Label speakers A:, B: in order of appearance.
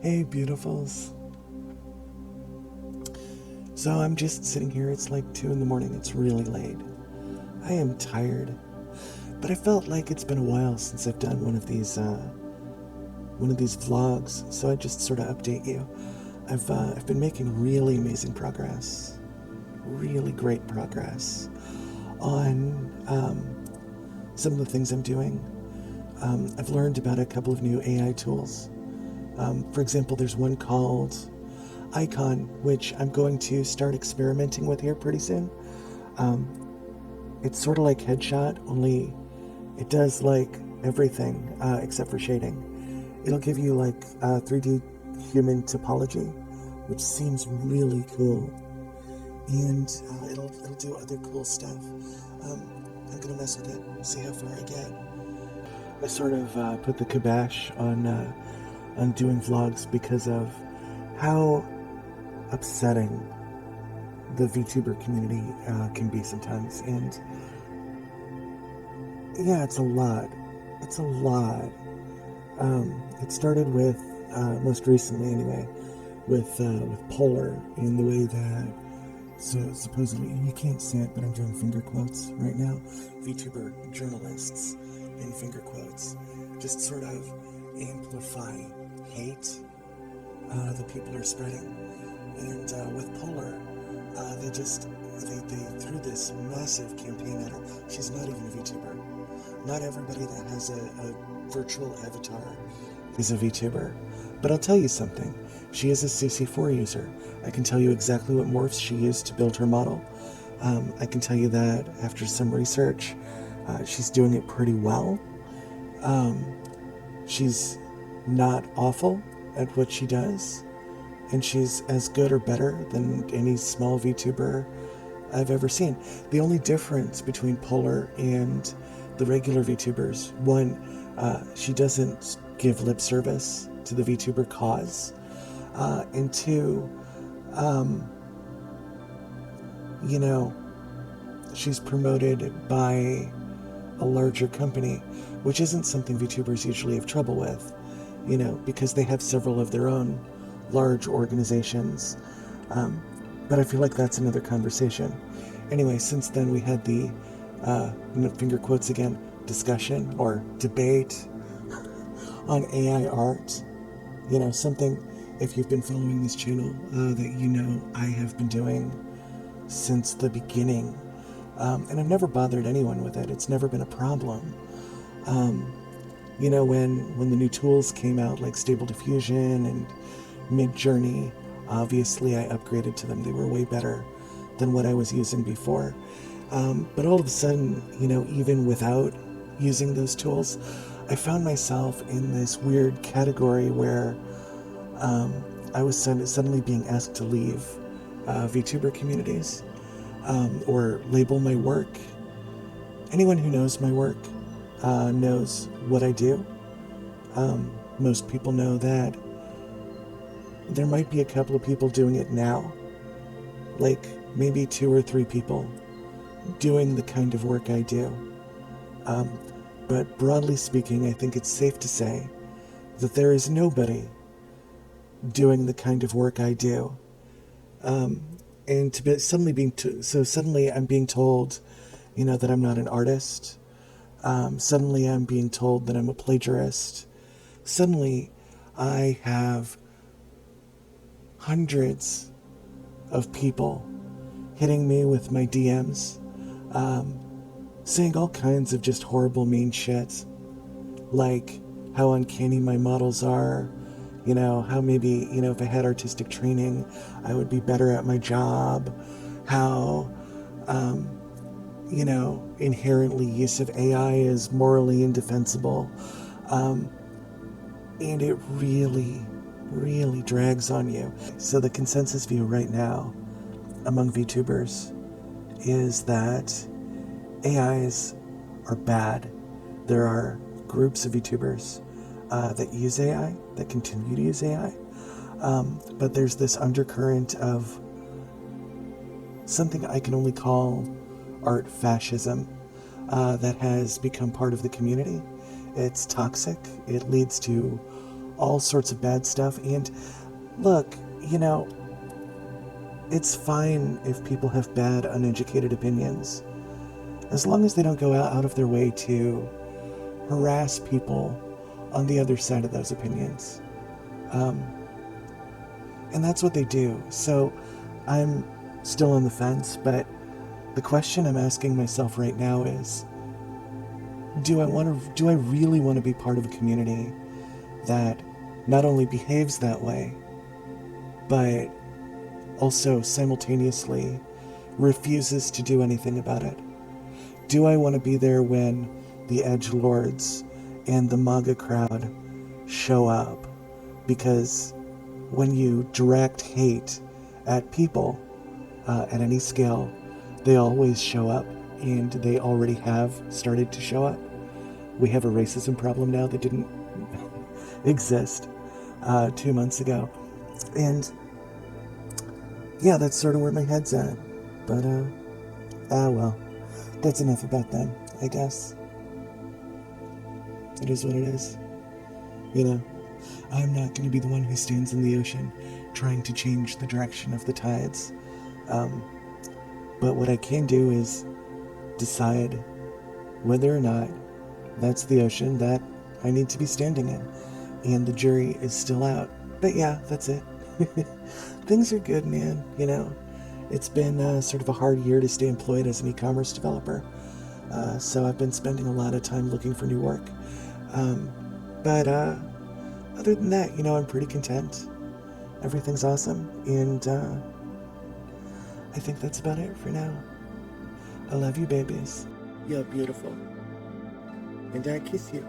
A: Hey, beautifuls. So I'm just sitting here. It's like 2 in the morning. It's really late. I am tired, but I felt like it's been a while since I've done one of these vlogs. So I just sort of update you. I've been making really amazing progress, really great progress on some of the things I'm doing. I've learned about a couple of new AI tools. For example, there's one called Icon, which I'm going to start experimenting with here pretty soon. It's sort of like Headshot, only it does like everything except for shading. It'll give you like 3D human topology, which seems really cool, and it'll do other cool stuff. I'm gonna mess with it, see how far I get. I sort of put the kibosh on doing vlogs because of how upsetting the VTuber community can be sometimes, and yeah, it's a lot. It's a lot. It started with most recently, anyway, with Polar in the way that supposedly you can't see it, but I'm doing finger quotes right now. VTuber journalists in finger quotes just sort of amplify hate that people are spreading. And with Polar, they threw this massive campaign at her. She's not even a VTuber. Not everybody that has a virtual avatar is a VTuber. But I'll tell you something. She is a CC4 user. I can tell you exactly what morphs she used to build her model. I can tell you that after some research, she's doing it pretty well. She's not awful at what she does, and she's as good or better than any small VTuber I've ever seen. The only difference between Polar and the regular VTubers, one, she doesn't give lip service to the VTuber cause, and two, she's promoted by a larger company, which isn't something VTubers usually have trouble with, because they have several of their own large organizations. But I feel like that's another conversation. Anyway, since then we had the finger quotes again, discussion or debate on AI art. Something, if you've been following this channel, that I have been doing since the beginning. And I've never bothered anyone with it. It's never been a problem. When the new tools came out, like Stable Diffusion and Mid-Journey, obviously I upgraded to them. They were way better than what I was using before. But all of a sudden, even without using those tools, I found myself in this weird category where I was suddenly being asked to leave VTuber communities, or label my work. Anyone who knows my work knows what I do. Most people know that there might be a couple of people doing it now, like maybe 2 or 3 people doing the kind of work I do. But broadly speaking, I think it's safe to say that there is nobody doing the kind of work I do. And to be suddenly I'm being told, that I'm not an artist. Suddenly I'm being told that I'm a plagiarist. Suddenly I have hundreds of people hitting me with my DMs, saying all kinds of just horrible, mean shit, like how uncanny my models are, how maybe, if I had artistic training, I would be better at my job, how, inherently use of AI is morally indefensible, and it really, really drags on you. So the consensus view right now among VTubers is that AIs are bad. There are groups of VTubers that use AI, that continue to use AI, but there's this undercurrent of something I can only call art fascism that has become part of the community. It's toxic. It leads to all sorts of bad stuff. And look, it's fine if people have bad, uneducated opinions, as long as they don't go out of their way to harass people on the other side of those opinions. And that's what they do. So I'm still on the fence, but the question I'm asking myself right now is, do I really want to be part of a community that not only behaves that way, but also simultaneously refuses to do anything about it? Do I want to be there when the edgelords and the MAGA crowd show up? Because when you direct hate at people at any scale, they always show up, and they already have started to show up. We have a racism problem now that didn't exist 2 months ago. And yeah, that's sort of where my head's at. But, well, that's enough about them, I guess. It is what it is. I'm not going to be the one who stands in the ocean trying to change the direction of the tides. But what I can do is decide whether or not that's the ocean that I need to be standing in. And the jury is still out. But yeah, that's it. Things are good, man. It's been sort of a hard year to stay employed as an e-commerce developer. So I've been spending a lot of time looking for new work. But other than that, I'm pretty content. Everything's awesome. And I think that's about it for now. I love you, babies. You're beautiful. And I kiss you.